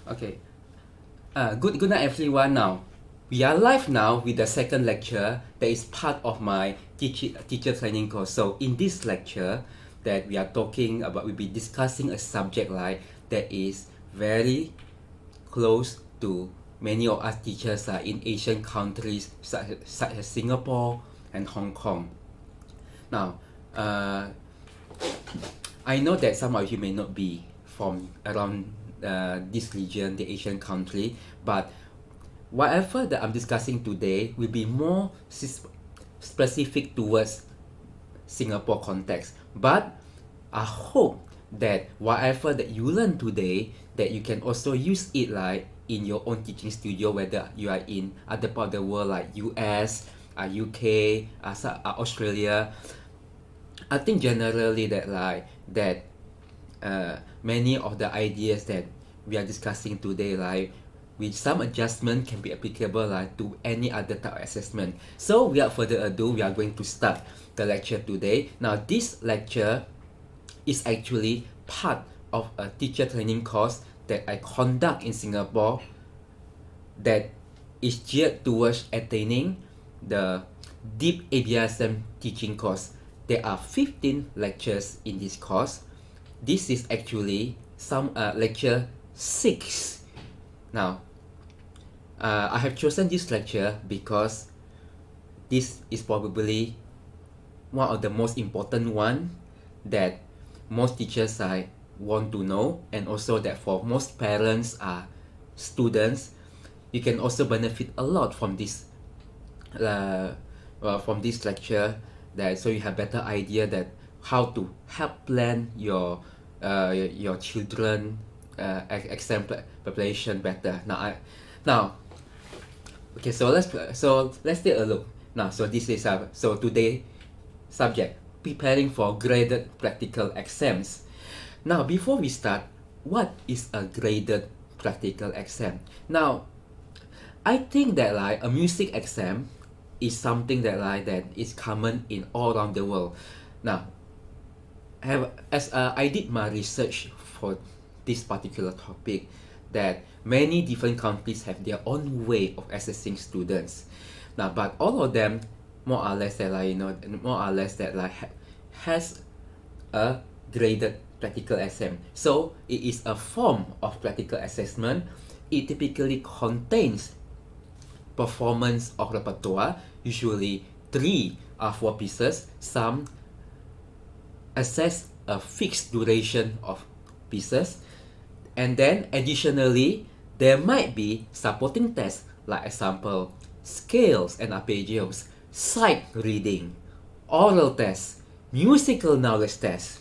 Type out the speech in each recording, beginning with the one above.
Okay. Good night, everyone. Now, we are live now with the second lecture that is part of my teacher training course. So, in this lecture, that we are talking about, we'll be discussing a subject like that is very close to many of us teachers in Asian countries such as Singapore and Hong Kong. Now, I know that some of you may not be from around this region, the Asian country, but whatever that I'm discussing today will be more specific towards Singapore context. But I hope that whatever that you learn today, that you can also use it like in your own teaching studio, whether you are in other part of the world like US, UK, Australia. I think generally that many of the ideas that we are discussing today, like with some adjustment, can be applicable to any other type of assessment. So without further ado, we are going to start the lecture today. Now, this lecture is actually part of a teacher training course that I conduct in Singapore that is geared towards attaining the DipABRSM teaching course. There are 15 lectures in this course. This is actually some lecture 6. Now, I have chosen this lecture because this is probably one of the most important one that most teachers want to know, and also that for most parents students, you can also benefit a lot from this lecture, that so you have better idea that how to help plan your children exam preparation better. Okay, so let's take a look now. So this is so today subject, preparing for graded practical exams. Now, before we start, what is a graded practical exam? Now, I think that a music exam is something that that is common in all around the world. Now, as I did my research for this particular topic, that many different countries have their own way of assessing students. Now, but all of them more or less has a graded practical exam. So it is a form of practical assessment. It typically contains performance of repertoire, usually 3 or 4 pieces. Some assess a fixed duration of pieces, and then additionally there might be supporting tests, like example scales and arpeggios, sight reading, oral tests, musical knowledge tests.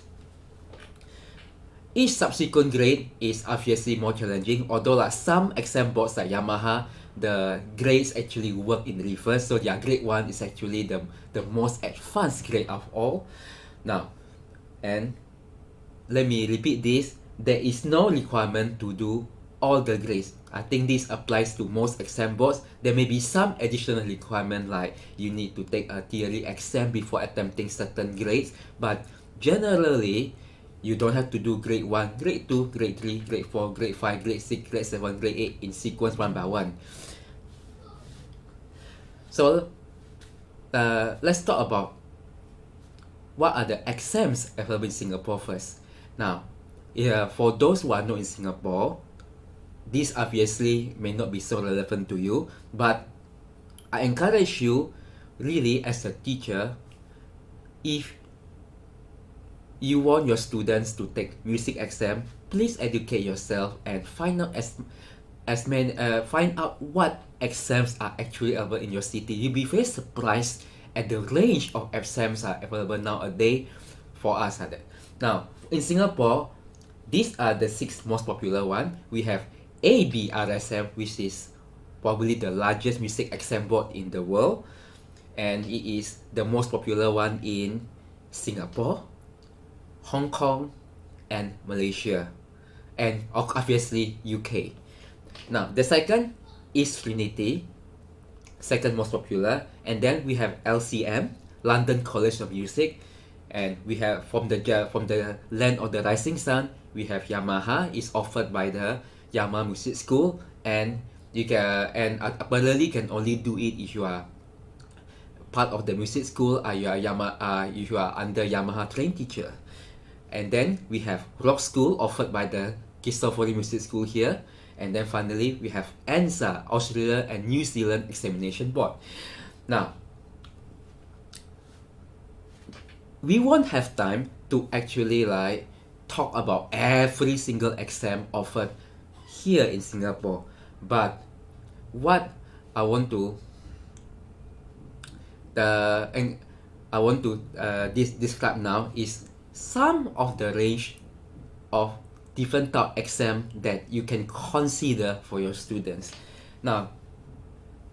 Each subsequent grade is obviously more challenging, although some exam boards like Yamaha, the grades actually work in reverse, so their grade 1 is actually the most advanced grade of all. Now, and let me repeat this, there is no requirement to do all the grades. I think this applies to most exam boards. There may be some additional requirement, like you need to take a theory exam before attempting certain grades, but generally you don't have to do grade 1, grade 2, grade 3, grade 4, grade 5, grade 6, grade 7, grade 8 in sequence one by one. So let's talk about what are the exams available in Singapore first. Now, for those who are not in Singapore, this obviously may not be so relevant to you, but I encourage you really as a teacher, if you want your students to take music exam, please educate yourself and find out find out what exams are actually available in your city. You'll be very surprised at the range of exams are available nowadays for us. Now, in Singapore, these are the 6 most popular one. We have DipABRSM, which is probably the largest music exam board in the world, and it is the most popular one in Singapore, Hong Kong, and Malaysia, and obviously UK. Now, the second is Trinity, second most popular, and then we have LCM, London College of Music, and we have from the land of the rising sun, we have Yamaha, is offered by the Yamaha Music School, and you can apparently can only do it if you are part of the music school, if you are under Yamaha trained teacher. And then we have rock school offered by the Cristofori Music School here. And then finally we have ANZA, Australia and New Zealand Examination Board. Now, we won't have time to actually like talk about every single exam offered here in Singapore, but what I want to describe now is some of the range of different type exam that you can consider for your students. Now,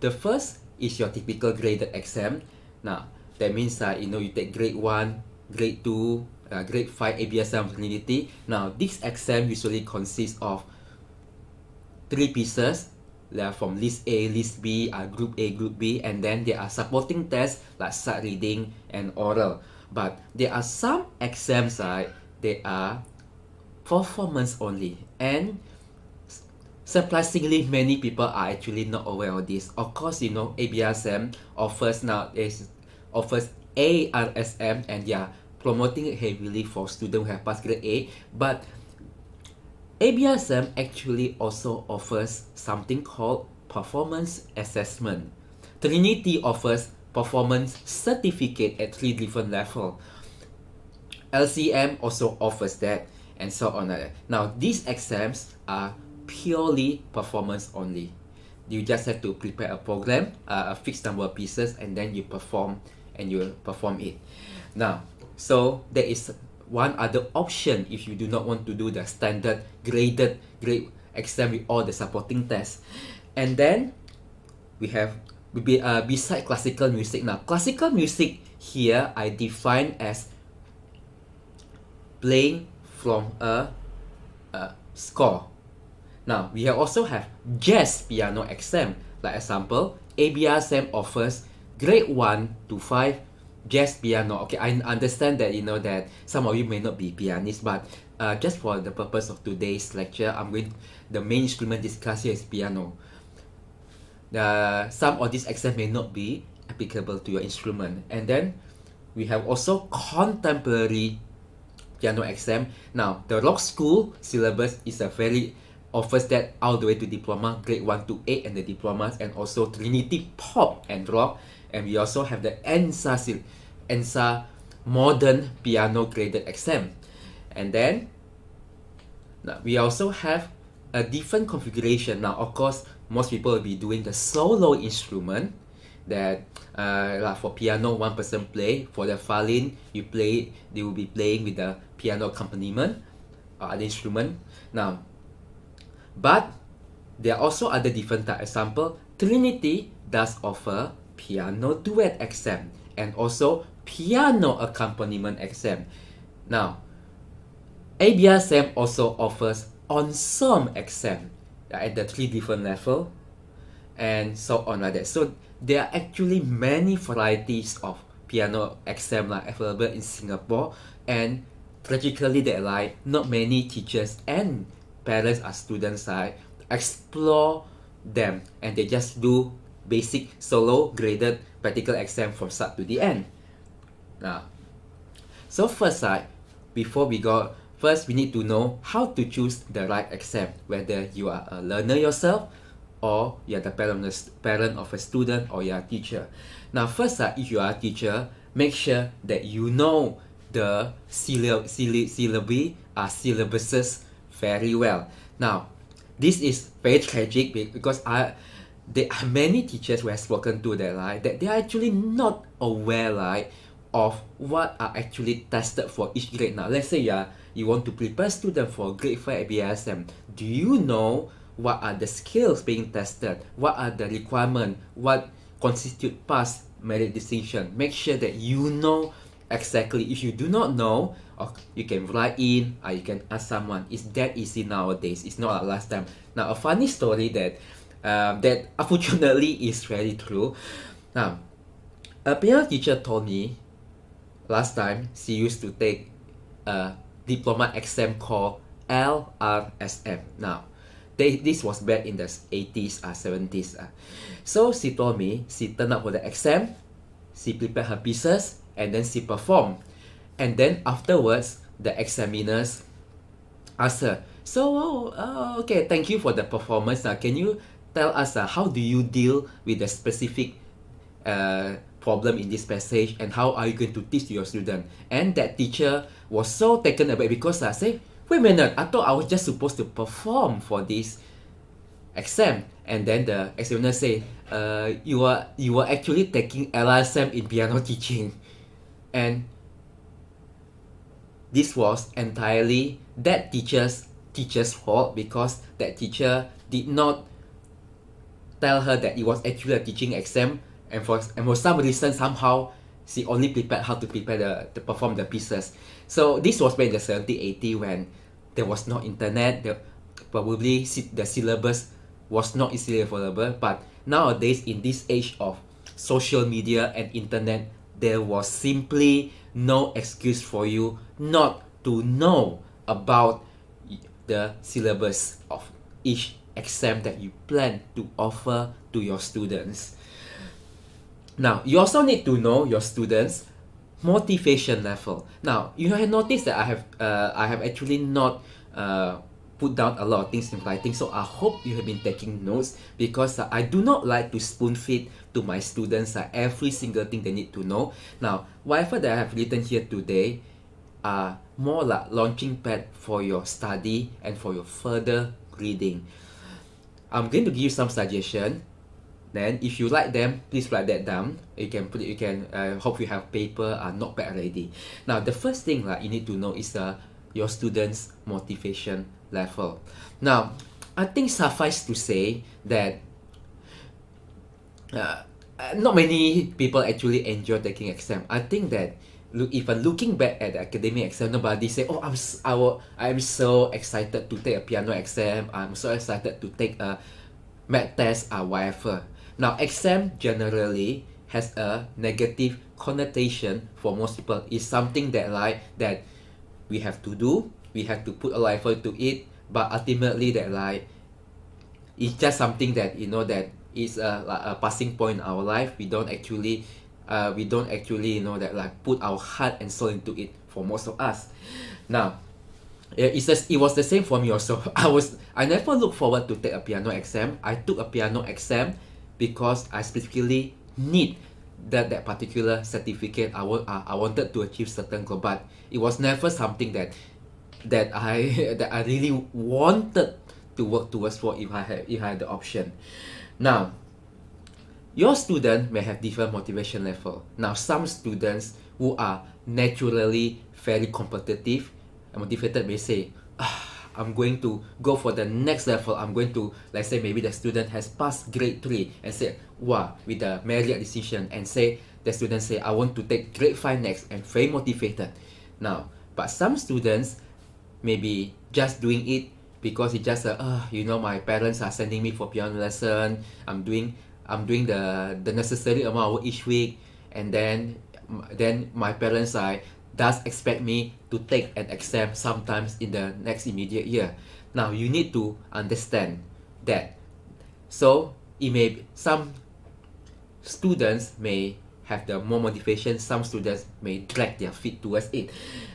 the first is your typical graded exam. Now, that means you take grade 1, grade 2, grade 5 ABSM Trinity. Now, this exam usually consists of 3 pieces. They are from list A, list B, group A, group B, and then there are supporting tests like sight reading and oral. But there are some exams they are performance only, and surprisingly many people are actually not aware of this. Of course, ABSM offers ARSM, and they are promoting it heavily for students who have passed grade A, but ABSM actually also offers something called performance assessment. Trinity offers performance certificate at 3 different levels. LCM also offers that, and so on. Now, these exams are purely performance only. You just have to prepare a program, a fixed number of pieces, and then you perform it. Now, so there is one other option if you do not want to do the standard graded grade exam with all the supporting tests. And then we have beside classical music. Now, classical music here I define as playing from a score. Now, we also have jazz piano exam. Like example, ABSM offers grade 1 to 5 jazz piano. Okay, I understand that that some of you may not be pianists, but just for the purpose of today's lecture, the main instrument discussed here is piano. Some of these exams may not be applicable to your instrument. And then we have also contemporary piano exam. Now, the rock school syllabus offers that all the way to diploma, grade 1 to 8 and the diplomas, and also Trinity pop and rock. And we also have the ANZA modern piano graded exam. And then we also have a different configuration. Now, of course, most people will be doing the solo instrument that like for piano, one person play. For the violin, they will be playing with the piano accompaniment or other instrument. Now, but there are also other different type. Example, Trinity does offer piano duet exam and also piano accompaniment exam. Now, ABSM also offers ensemble exam at the 3 different level, and so on like that. So there are actually many varieties of piano exam available in Singapore, and tragically that not many teachers and parents or students explore them, and they just do basic solo graded practical exam from start to the end. Now, so first we need to know how to choose the right exam, whether you are a learner yourself or you are the parent of a student or you are a teacher. Now, first, if you are a teacher, make sure that you know the syllabuses very well. Now, this is very tragic because there are many teachers who have spoken to that they are actually not aware of what are actually tested for each grade. Now, let's say you want to prepare students for grade 5 ABSM. Do you know what are the skills being tested? What are the requirements? What constitute pass, merit distinction? Make sure that you know exactly. If you do not know, you can write in or you can ask someone. It's that easy nowadays. It's not like last time. Now, a funny story that unfortunately is very true. Now, a piano teacher told me last time she used to take a diploma exam called LRSM. Now, this was back in the 80s, 70s. So she told me she turned up for the exam, she prepared her pieces, and then she performed. And then afterwards, the examiners asked her, so, okay, thank you for the performance. Can you tell us how do you deal with the specific problem in this passage, and how are you going to teach to your student? And that teacher was so taken aback because I said, wait a minute, I thought I was just supposed to perform for this exam. And then the examiner say, you were actually taking LSM in piano teaching. And this was entirely that teacher's fault, because that teacher did not tell her that it was actually a teaching exam, and for some reason somehow she only prepared how to prepare to perform the pieces. So this was back in the 70s, 80s, when there was no internet. Probably the syllabus was not easily available. But nowadays, in this age of social media and internet, there was simply no excuse for you not to know about the syllabus of each exam that you plan to offer to your students. Now, you also need to know your students' motivation level. Now, you have noticed that I have actually not put down a lot of things in writing, so I hope you have been taking notes, because I do not like to spoon feed to my students every single thing they need to know. Now, whatever that I have written here today are more like launching pad for your study and for your further reading. I'm going to give you some suggestion. Then, if you like them, please write that down. You can hope you have paper notepad ready. Now, the first thing you need to know is your students' motivation level. Now, I think suffice to say that not many people actually enjoy taking exam. I think that even looking back at the academic exam, nobody say, "Oh, I'm so excited to take a piano exam. I'm so excited to take a math test or whatever." Now, exam generally has a negative connotation for most people. It's something that that we have to do. We have to put a lot of effort to it. But ultimately, that it's just something that that is a passing point in our life. We don't actually put our heart and soul into it for most of us. Now, it was the same for me also. I never looked forward to take a piano exam. I took a piano exam because I specifically need that particular certificate. I wanted to achieve certain goal, but it was never something that I really wanted to work towards for if I had the option. Now, your student may have different motivation level. Now, some students who are naturally very competitive and motivated may say, I'm going to go for the next level. I'm going to, let's say maybe the student has passed grade 3 and say, wow, with the merit decision, and say the student say, I want to take grade 5 next, and very motivated. Now, but some students maybe just doing it because it's just my parents are sending me for piano lesson. I'm doing the necessary amount each week, and then my parents does expect me to take an exam sometimes in the next immediate year. Now, you need to understand that. So some students may have the more motivation, some students may drag their feet towards it.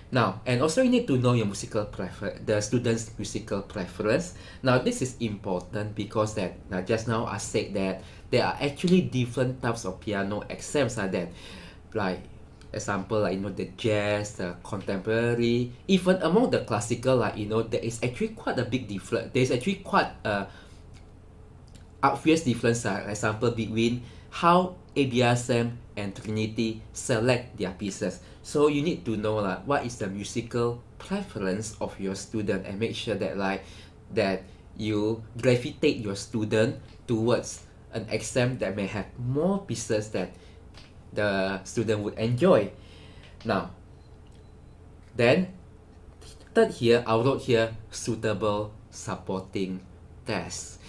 Now, and also you need to know your the student's musical preference. Now, this is important because just now I said that there are actually different types of piano exams that, like example, the jazz, the contemporary, even among the classical, there is actually quite a big difference. There is actually quite a obvious difference, example, between how ABRSM and Trinity select their pieces. So you need to know what is the musical preference of your student, and make sure that you gravitate your student towards an exam that may have more pieces that the student would enjoy. Now, then third here, I wrote here suitable supporting tests.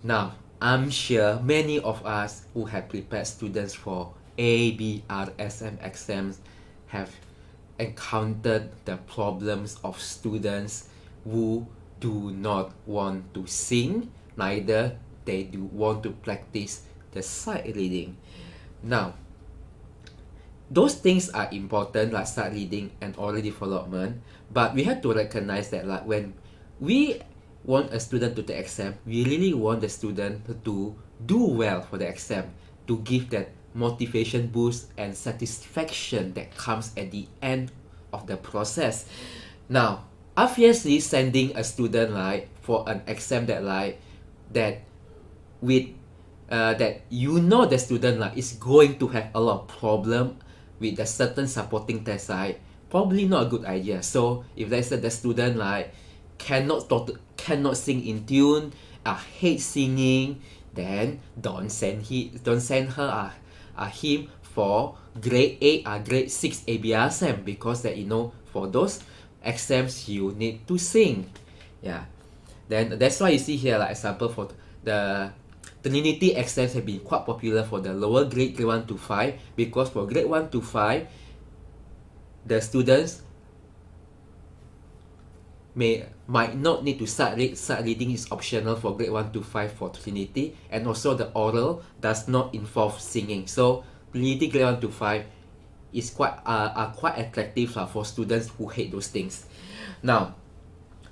Now, I'm sure many of us who have prepared students for ABRSM exams have encountered the problems of students who do not want to sing, neither they do want to practice the sight reading. Now, those things are important, like sight reading and oral development, but we have to recognize that like when we want a student to take exam, we really want the student to do well for the exam, to give that motivation boost and satisfaction that comes at the end of the process. Now, obviously sending a student like for an exam that like that with that you know the student like is going to have a lot of problem with the certain supporting test like probably not a good idea. So if let's say the student like cannot sing in tune, hate singing, then don't send her him for grade 8 or grade 6 ABRSM, because that for those exams you need to sing. Yeah, then that's why you see here like example for the Trinity exams have been quite popular for the lower grade 1 to 5, because for grade 1 to 5 the students might not need to start reading is optional for grade 1 to 5 for Trinity, and also the oral does not involve singing. So Trinity grade 1 to 5 is quite attractive for students who hate those things. Now,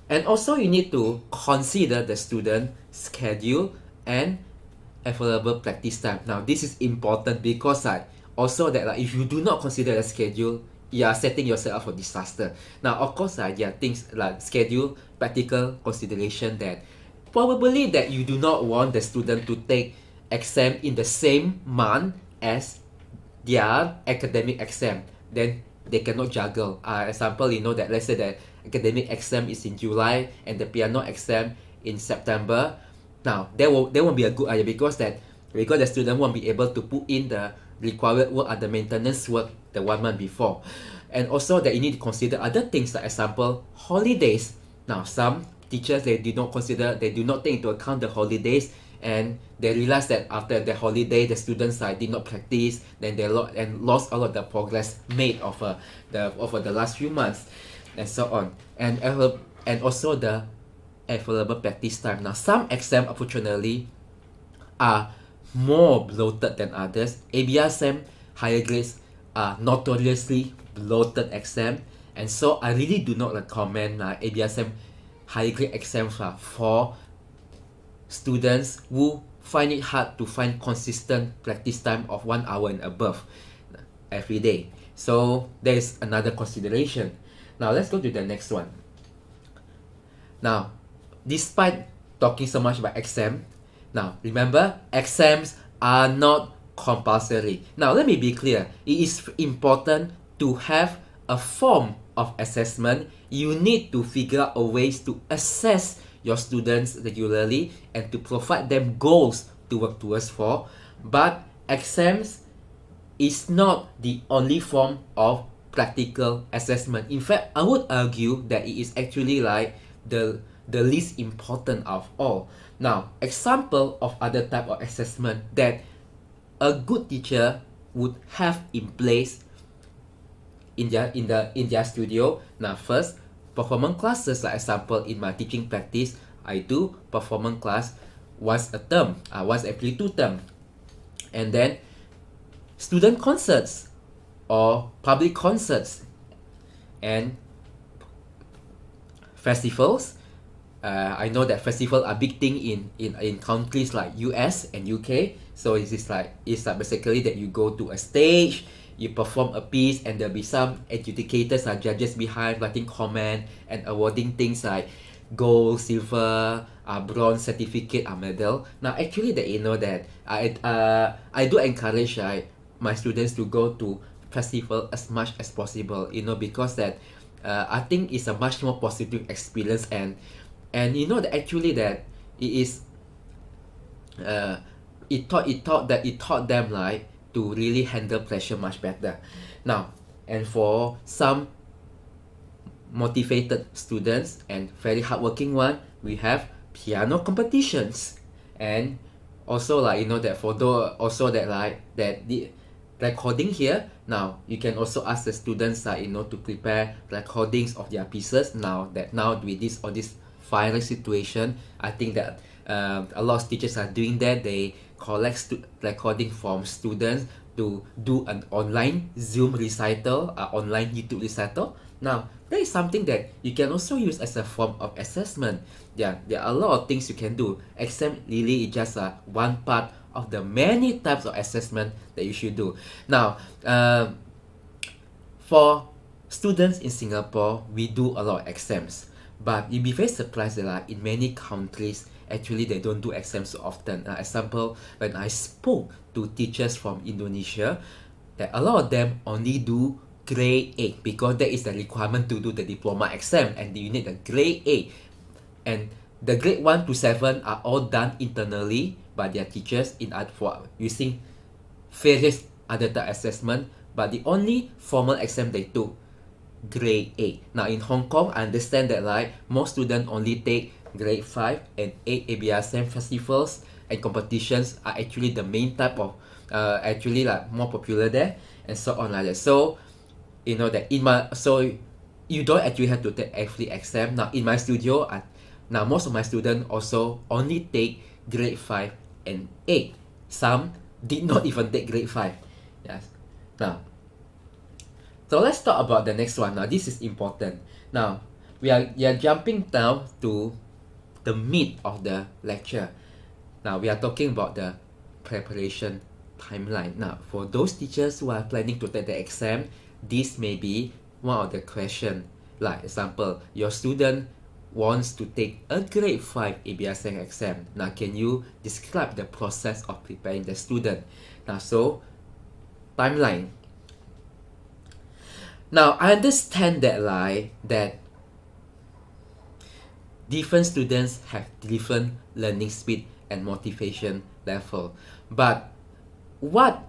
and also you need to consider the student schedule and available practice time. Now this is important because also that if you do not consider the schedule, you are setting yourself up for disaster. Now of course there are things like schedule, practical consideration, that probably that you do not want the student to take exam in the same month as their academic exam, then they cannot juggle. Example, that let's say that academic exam is in July and the piano exam in September. Now that won't be a good idea, because the student won't be able to put in the required work or the maintenance work the 1 month before. And also that you need to consider other things, like example holidays. Now some teachers, they do not take into account the holidays, and they realize that after the holiday the students did not practice, then they lost all of the progress made over the last few months, and so on. And also the available practice time. Now some exam unfortunately are more bloated than others. ABRSM higher grades are notoriously bloated exam, and so I really do not recommend ABRSM higher grade exams for students who find it hard to find consistent practice time of 1 hour and above every day. So there is another consideration. Now let's go to the next one. Now, despite talking so much about exam, now remember, exams are not compulsory. Now let me be clear, it is important to have a form of assessment. You need to figure out ways to assess your students regularly and to provide them goals to work towards for. But exams is not the only form of practical assessment. In fact, I would argue that it is actually like the least important of all. Now, example of other type of assessment that a good teacher would have in place in their studio. Now first, performance classes. Like example, in my teaching practice, I do performance class once a term, once every 2 terms. And then student concerts or public concerts and festivals. I know that festivals are big thing in countries like US and UK. So it's like basically that you go to a stage, you perform a piece, and there'll be some adjudicators or judges behind writing comment and awarding things like gold, silver, bronze certificate or medal. Now actually that that I do encourage my students to go to festival as much as possible, because that I think it's a much more positive experience, and that actually that it is it taught them like to really handle pressure much better. Now, and for some motivated students and very hardworking one, we have piano competitions. And also that for those also that the recording here, now you can also ask the students to prepare recordings of their pieces. Now with this virus situation. I think that a lot of teachers are doing that. They collect recording from students to do an online Zoom recital, online YouTube recital. Now, that is something that you can also use as a form of assessment. Yeah, there are a lot of things you can do. Exam really is just one part of the many types of assessment that you should do. Now, for students in Singapore, we do a lot of exams. But you'll be very surprised that in many countries, actually they don't do exams so often. Example, when I spoke to teachers from Indonesia, that a lot of them only do grade 8 because that is the requirement to do the diploma exam, and you need the grade 8. And the grade 1 to 7 are all done internally by their teachers for using various other type assessment, but the only formal exam they took grade 8. Now in Hong Kong, I understand that most students only take grade 5 and 8 ABRSM festivals and competitions are actually the main type of more popular there, and so on like that. So you know that you don't actually have to take every exam. Now in my studio, now most of my students also only take grade 5 and 8. Some did not even take grade 5. Yes. Now, so let's talk about the next one. Now this is important. Now we are jumping down to the meat of the lecture. Now we are talking about the preparation timeline. Now for those teachers who are planning to take the exam, this may be one of the questions. Like example, your student wants to take a grade 5 ABRSM exam. Now can you describe the process of preparing the student? Now so timeline. Now I understand that that different students have different learning speed and motivation level, but what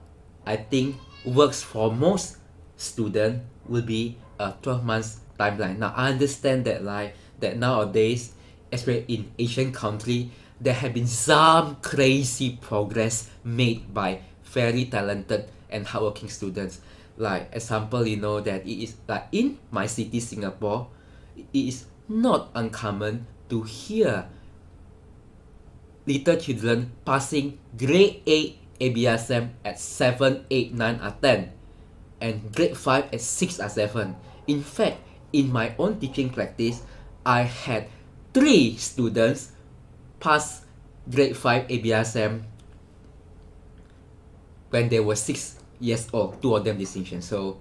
I think works for most students will be a 12 months timeline. Now I understand that that nowadays, especially in Asian country, there have been some crazy progress made by very talented and hardworking students. Like example, you know that it is in my city, Singapore, it is not uncommon to hear little children passing grade 8 ABRSM at 7, 8, 9 or 10, and grade 5 at 6 or 7. In fact, in my own teaching practice, I had 3 students pass grade 5 ABRSM when they were 6 years old. 2 of them distinction. So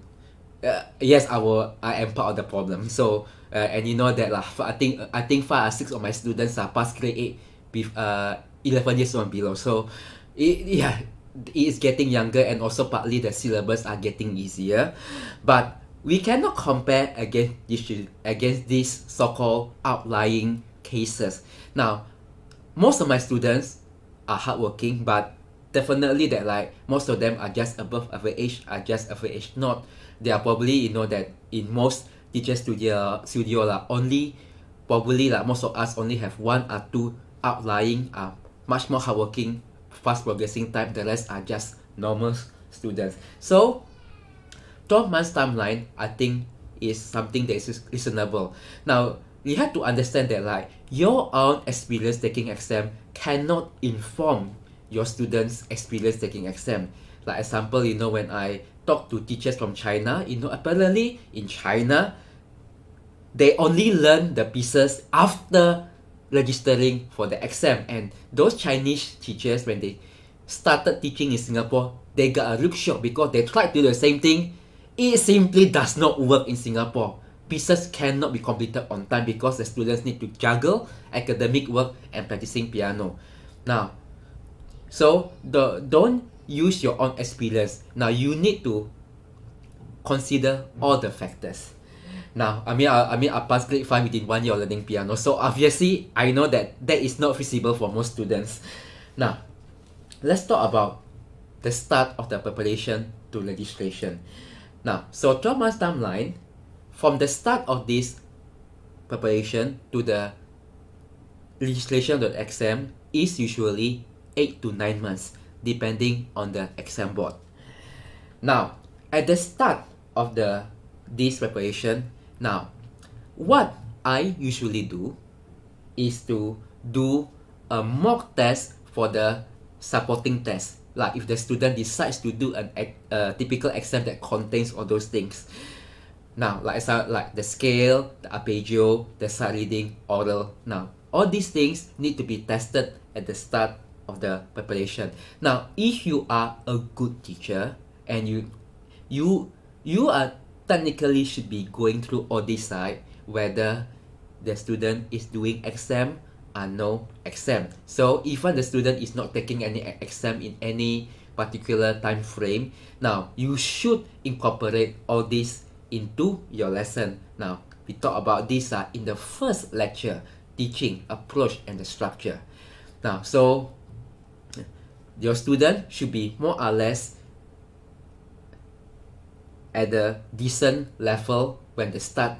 yes, I am part of the problem. So and you know that I think 5 or 6 of my students are past grade 8 with 11 years old and below. So it is getting younger, and also partly the syllabus are getting easier. But we cannot compare against these so-called outlying cases. Now, most of my students are hardworking, but definitely that most of them are just above average, not. They are probably, you know, that in most teacher studio only probably most of us only have 1 or 2 outlying, much more hardworking, fast progressing type. The rest are just normal students. So 12 months timeline, I think, is something that is reasonable. Now you have to understand that your own experience taking exam cannot inform your students' experience taking exam. Like example, you know, when I talk to teachers from China, you know, apparently in China, they only learn the pieces after registering for the exam. And those Chinese teachers, when they started teaching in Singapore, they got a real shock because they tried to do the same thing. It simply does not work in Singapore. Pieces cannot be completed on time because the students need to juggle academic work and practicing piano. Now, so don't use your own experience. Now you need to consider all the factors. Now, I passed grade 5 within 1 year of learning piano. So obviously, I know that is not feasible for most students. Now, let's talk about the start of the preparation to registration. Now, so 12 months timeline, from the start of this preparation to the registration of the exam is usually 8 to 9 months, depending on the exam board. Now, at the start of this preparation, now, what I usually do is to do a mock test for the supporting test. Like if the student decides to do a typical exam that contains all those things. Now, like the scale, the arpeggio, the sight reading, oral. Now, all these things need to be tested at the start of the preparation. Now, if you are a good teacher and you are technically should be going through all this side, whether the student is doing exam or no exam. So even the student is not taking any exam in any particular time frame, now you should incorporate all this into your lesson. Now we talk about this in the first lecture, teaching approach and the structure. Now, so your student should be more or less at a decent level when they start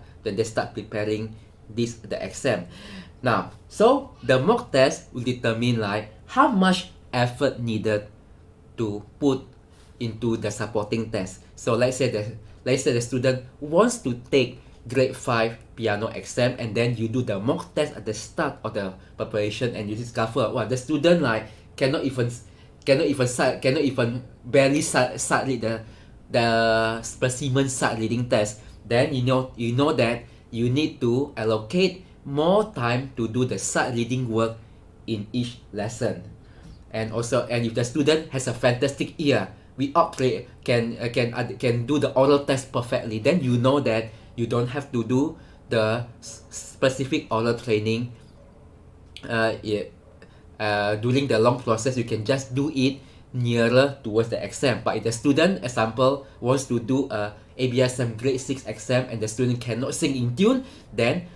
preparing the exam. Now, so the mock test will determine like how much effort needed to put into the supporting test. So let's say the student wants to take grade 5 piano exam, and then you do the mock test at the start of the preparation, and you discover, wow, the student like cannot even barely start read the specimen sight reading test. Then you know that you need to allocate more time to do the sight reading work in each lesson. And also, and if the student has a fantastic ear, we can do the oral test perfectly, then you know that you don't have to do the specific oral training during the long process. You can just do it nearer towards the exam. But if the student, example, wants to do a ABRSM grade 6 exam and the student cannot sing in tune, then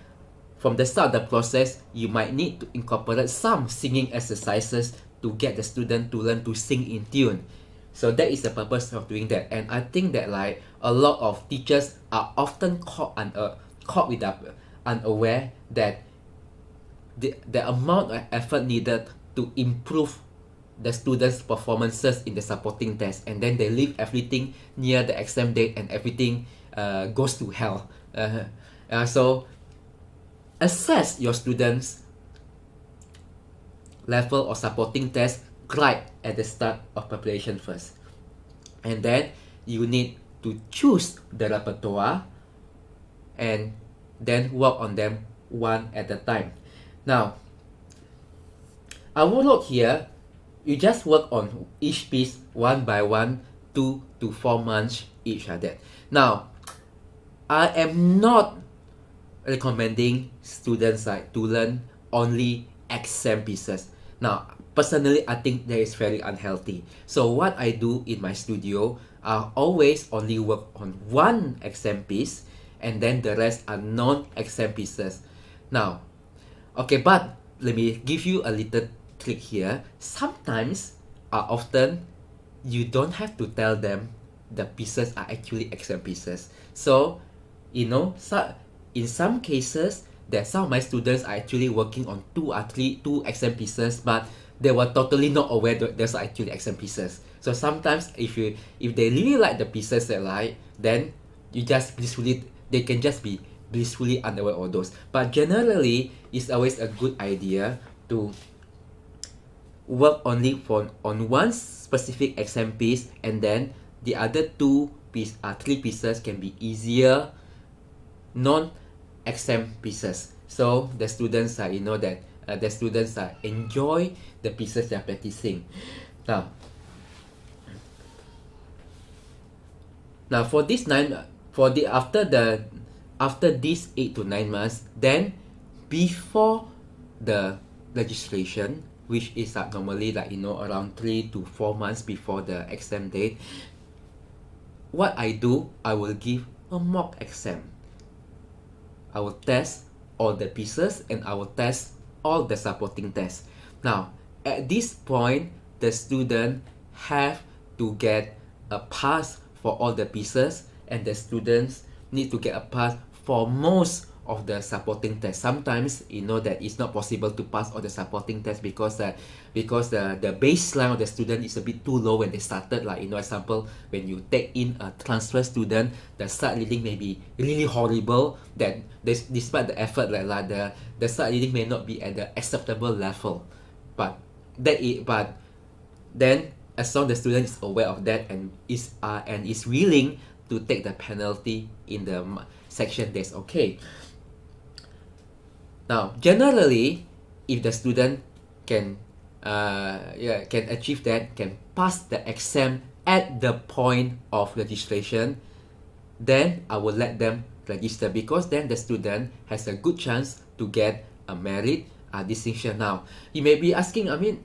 from the start of the process, you might need to incorporate some singing exercises to get the student to learn to sing in tune. So that is the purpose of doing that. And I think that like a lot of teachers are often unaware that the amount of effort needed to improve the students' performances in the supporting test, and then they leave everything near the exam date and everything goes to hell. So assess your students' level of supporting test right at the start of preparation first, and then you need to choose the repertoire and then work on them one at a time. Now, our work here, you just work on each piece one by one, 2 to 4 months each of that. Now, I am not recommending students like to learn only exam pieces. Now, personally, I think that is very unhealthy. So what I do in my studio, I always only work on one exam piece, and then the rest are non-exam pieces. Now, okay, but let me give you a little trick here. Sometimes, often, you don't have to tell them the pieces are actually exam pieces. So, in some cases, that some of my students are actually working on two exam pieces, but they were totally not aware that there's actually exam pieces. So sometimes if they really like the pieces they like, then they can just be blissfully unaware of those. But generally, it's always a good idea to work only on one specific exam piece, and then the other three pieces can be easier non-exam pieces. So the students enjoy the pieces they are practicing. Now for this after these 8 to 9 months, then before the registration, which is normally around 3 to 4 months before the exam date, what I do, I will give a mock exam. I will test all the pieces and I will test all the supporting tests. Now, at this point, the student have to get a pass for all the pieces, and the students need to get a pass for most of the supporting test. Sometimes you know that it's not possible to pass all the supporting tests because the baseline of the student is a bit too low when they started. Like, you know, example, when you take in a transfer student, the start reading may be really horrible, that despite the effort, like the start reading may not be at the acceptable level. But then as long as the student is aware of that and is willing to take the penalty in the section, that's okay. Now, generally, if the student can achieve that, can pass the exam at the point of registration, then I will let them register, because then the student has a good chance to get a merit distinction. Now, you may be asking, I mean,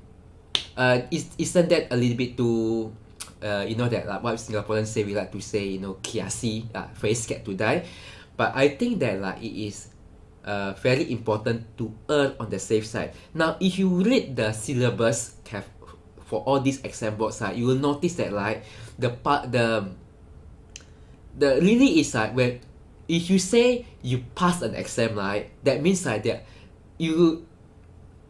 isn't that a little bit too, you know, that like what Singaporeans say, we like to say, you know, kiasi, very scared to die. But I think that like it is very important to err on the safe side. Now, if you read the syllabus for all these exam boards, you will notice that like the really is like, when if you say you pass an exam, like that means like that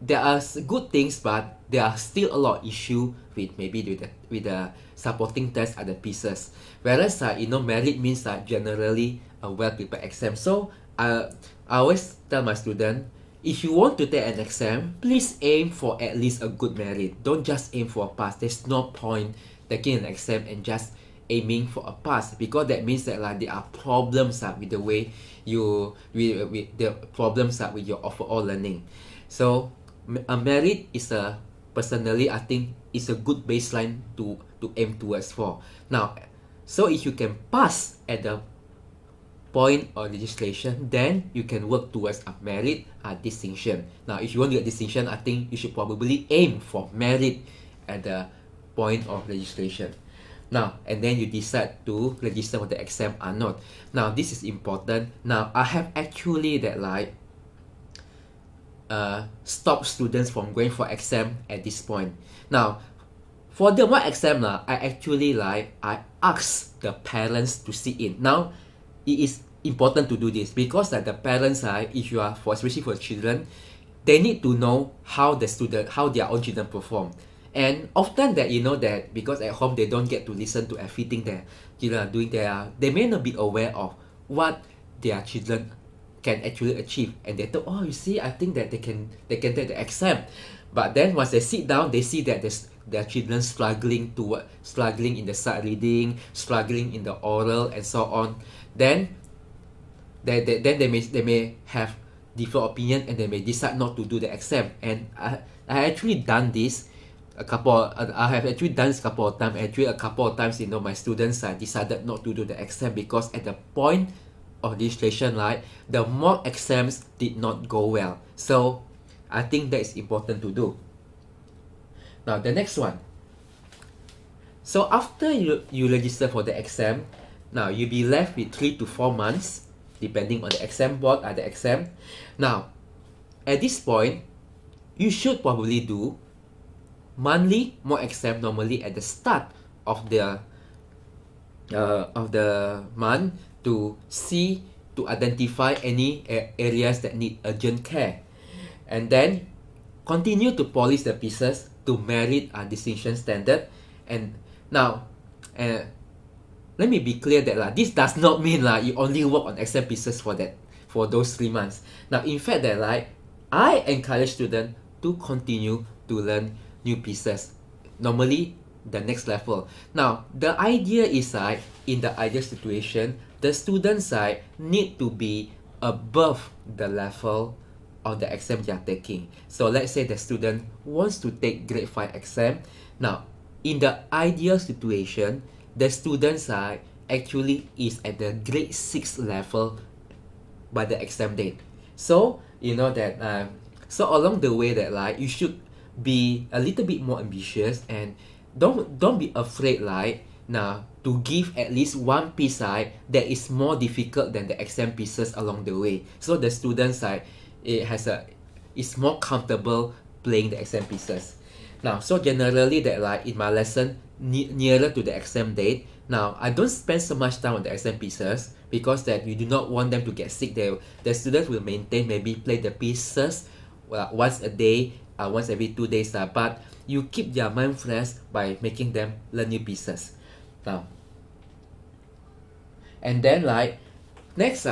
there are good things, but there are still a lot of issue with the supporting test other pieces. Whereas you know, merit means generally a well-prepared exam. So I always tell my student, if you want to take an exam, please aim for at least a good merit. Don't just aim for a pass. There's no point taking an exam and just aiming for a pass, because that means that like there are problems with the way with the problems with your overall learning. So a merit is personally I think is a good baseline to aim towards for. Now, so if you can pass at the point of registration, then you can work towards a merit distinction. Now, if you want to get distinction, I think you should probably aim for merit at the point of registration. Now, and then you decide to register for the exam or not. Now, this is important. Now, I have actually that like stop students from going for exam at this point. Now, for the one exam, I actually I ask the parents to sit in. Now, it is important to do this because the parents, if you are especially for children, they need to know how their own children perform. And often that you know that because at home they don't get to listen to everything their children are doing, they may not be aware of what their children can actually achieve, and they thought, oh, you see, I think that they can take the exam. But then once they sit down, they see that their children struggling in the sight reading, struggling in the oral, and so on. Then they may have different opinion, and they may decide not to do the exam. And I actually done this a couple of times. Actually, a couple of times, you know, my students decided not to do the exam because at the point of registration, the mock exams did not go well. So I think that is important to do. Now, the next one. So after you register for the exam, now you'll be left with 3 to 4 months, depending on the exam board the exam. Now, at this point, you should probably do monthly mock exam normally at the start of the month to identify any areas that need urgent care, and then continue to polish the pieces to merit distinction standard. And now, let me be clear that this does not mean you only work on exam pieces for those 3 months. Now, in fact, that I encourage students to continue to learn new pieces, normally the next level. Now, the idea is in the ideal situation, the students need to be above the level of the exam they are taking. So let's say the student wants to take grade 5 exam. Now, in the ideal situation, the students actually is at the grade 6 level by the exam date. So you know that so along the way that you should be a little bit more ambitious, and don't be afraid now to give at least one piece that is more difficult than the exam pieces along the way, so the students is more comfortable playing the exam pieces. Now, so generally that in my lesson, nearer to the exam date. Now, I don't spend so much time on the exam pieces because that you do not want them to get sick. The students will maintain, maybe play the pieces once a day, once every 2 days. But you keep their mind fresh by making them learn new pieces. Now, and then next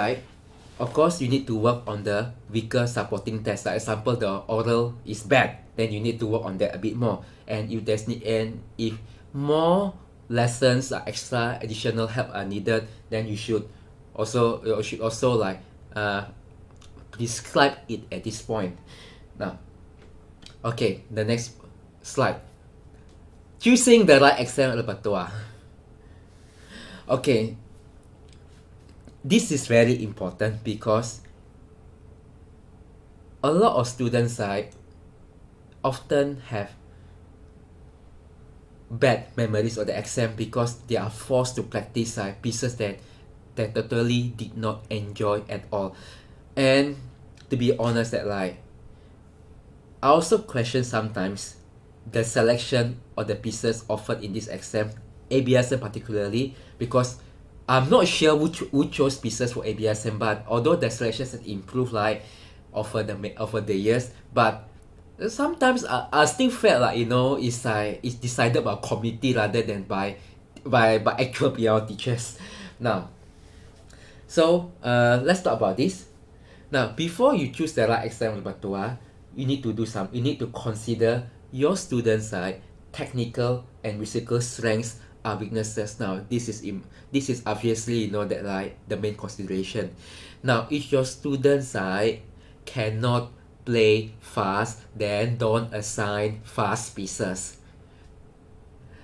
of course, you need to work on the weaker supporting tests. Like example, the oral is bad, then you need to work on that a bit more. And if more lessons or extra additional help are needed, then you should also prescribe it at this point. Now, okay, the next slide. Choosing the right exam repertoire. Okay, this is very important because a lot of students often have bad memories of the exam because they are forced to practice pieces that they totally did not enjoy at all. And to be honest, I also question sometimes the selection of the pieces offered in this exam, ABSM particularly, because I'm not sure who chose pieces for ABSM, but although the selections have improved over the years, but sometimes I still felt it's decided by committee rather than by actual PR teachers. Now, so let's talk about this. Now, before you choose the right exam repertoire, you need to consider your students' technical and musical strengths are weaknesses. Now, this is obviously the main consideration. Now, if your students cannot play fast, then don't assign fast pieces.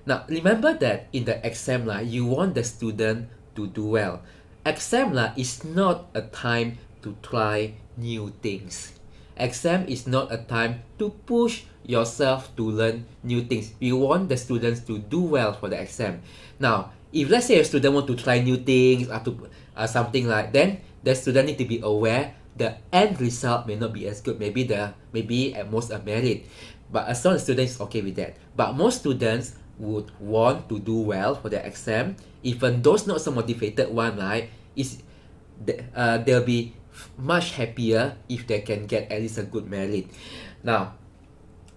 Now, remember that in the exam you want the student to do well. Exam is not a time to try new things. Exam is not a time to push yourself to learn new things. You want the students to do well for the exam. Now, if let's say a student want to try new things or something then the student need to be aware the end result may not be as good. Maybe at most a merit. But as long as the student is okay with that. But most students would want to do well for the exam. Even those not so motivated one, they'll be much happier if they can get at least a good merit. Now,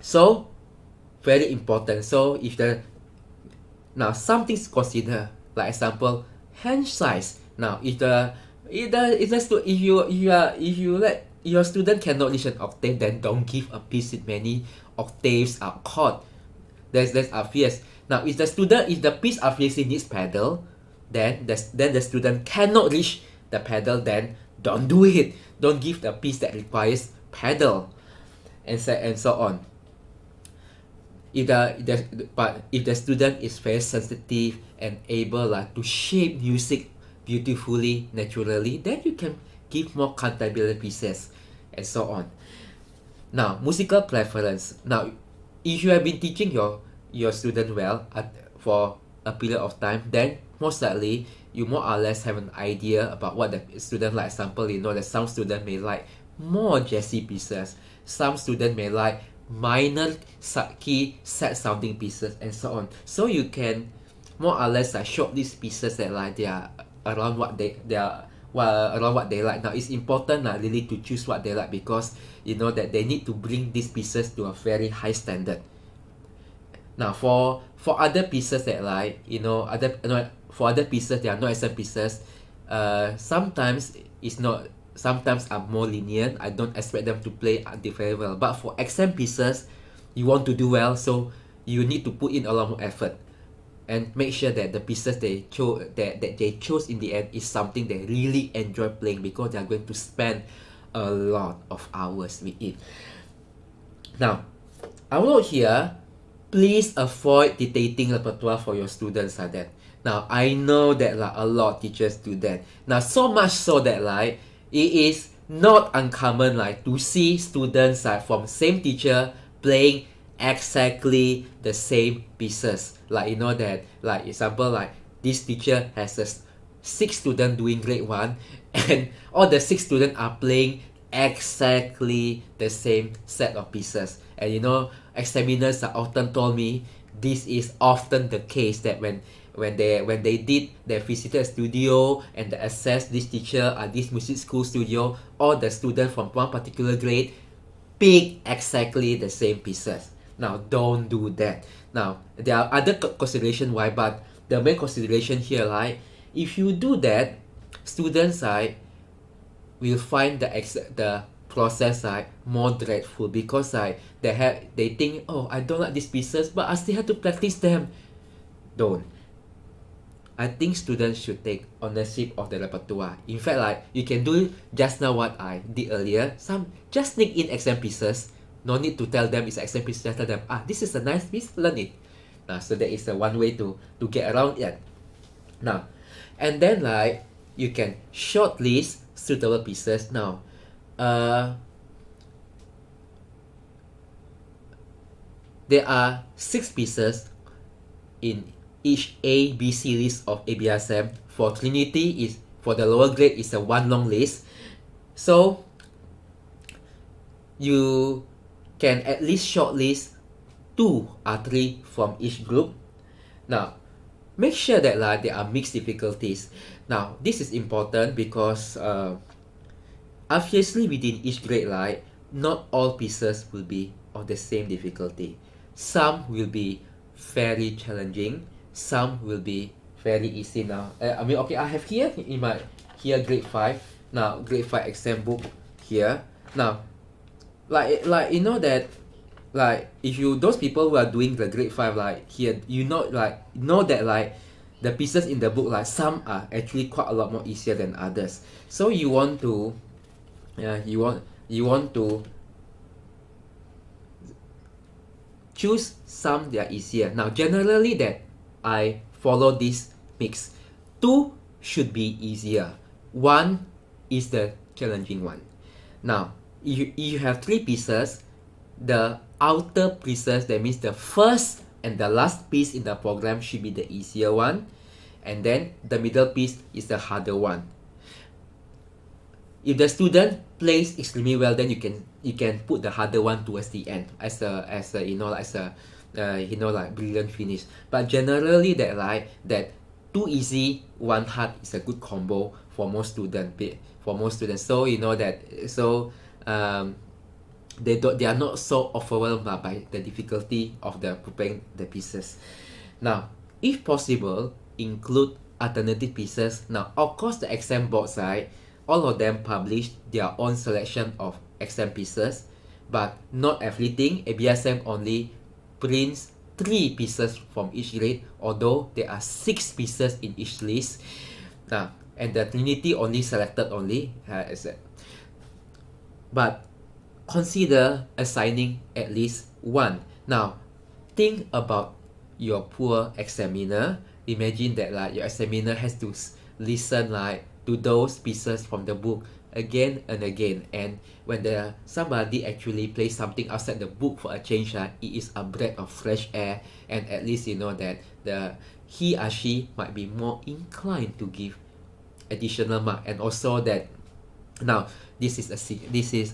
so very important. So some things to consider, like example, hand size. Now, if you let your student cannot reach an octave, then don't give a piece with many octaves or chord. That's obvious. Now, if the piece obviously needs pedal, then the student cannot reach the pedal, then don't do it. Don't give the piece that requires pedal, and so on. If the student is very sensitive and able to shape music beautifully, naturally, then you can give more cantability pieces, and so on. Now, musical preference. Now, if you have been teaching your student well for a period of time, then most likely you more or less have an idea about what the student like. Example, that some student may like more jazzy pieces, some student may like minor key sad sounding pieces, and so on. So you can more or less shortlist pieces that they are around what they like. Now, it's important really to choose what they like, because that they need to bring these pieces to a very high standard. Now, for other pieces that for other pieces that are not exam pieces, sometimes I'm more lenient. I don't expect them to play very well. But for exam pieces, you want to do well, so you need to put in a lot more effort and make sure that the pieces they chose in the end is something they really enjoy playing, because they are going to spend a lot of hours with it. Now, I will note here, please avoid dictating repertoire for your students that. Now, I know that a lot of teachers do that. Now, so much so that it is not uncommon to see students from same teacher playing exactly the same pieces. Example, this teacher has 6 students doing grade 1, and all the 6 students are playing exactly the same set of pieces. And examiners often told me this is often the case that when they visited a studio and they assess this teacher at this music school studio, all the students from one particular grade pick exactly the same pieces. Now, don't do that. Now, there are other consideration why, but the main consideration here, like, if you do that, students will find the process more dreadful, because they think, oh, I don't like these pieces, but I still have to practice them. Don't. I think students should take ownership of the repertoire. In fact, you can do just now what I did earlier. Just sneak in exam pieces. No need to tell them it's exam piece. Just tell them, this is a nice piece, learn it. So that is one way to get around it. Now, and then you can shortlist suitable pieces. Now, there are 6 pieces in each A, B, C list of ABRSM. For Trinity, for the lower grade, is a one long list. So you can at least shortlist 2 or 3 from each group. Now, make sure that there are mixed difficulties. Now, this is important because obviously within each grade, not all pieces will be of the same difficulty. Some will be very challenging. Some will be very easy. Now, I have here in my grade 5. Now, grade 5 exam book here. Now, you know that, if you, those people who are doing the grade 5 here, you know that the pieces in the book, some are actually quite a lot more easier than others. So you want to choose some that are easier. Now, generally that I follow this mix. 2 should be easier. 1 is the challenging one. Now, if you have 3 pieces, the outer pieces, that means the first and the last piece in the program, should be the easier one, and then the middle piece is the harder one. If the student plays extremely well, then you can put the harder one towards the end as a brilliant finish. But generally that 2 easy, 1 hard is a good combo for most students. So they are not so overwhelmed by the difficulty of preparing the pieces. Now, if possible, include alternative pieces. Now, of course, the exam boards, all of them publish their own selection of exam pieces, but not everything. ABRSM only prints 3 pieces from each grade, although there are 6 pieces in each list. Now, and the Trinity only selected but consider assigning at least 1. Now, think about your poor examiner. Imagine that your examiner has to listen to those pieces from the book again and again, and when somebody actually plays something outside the book for a change, it is a breath of fresh air, and at least you know that he or she might be more inclined to give additional mark. And also that, now this is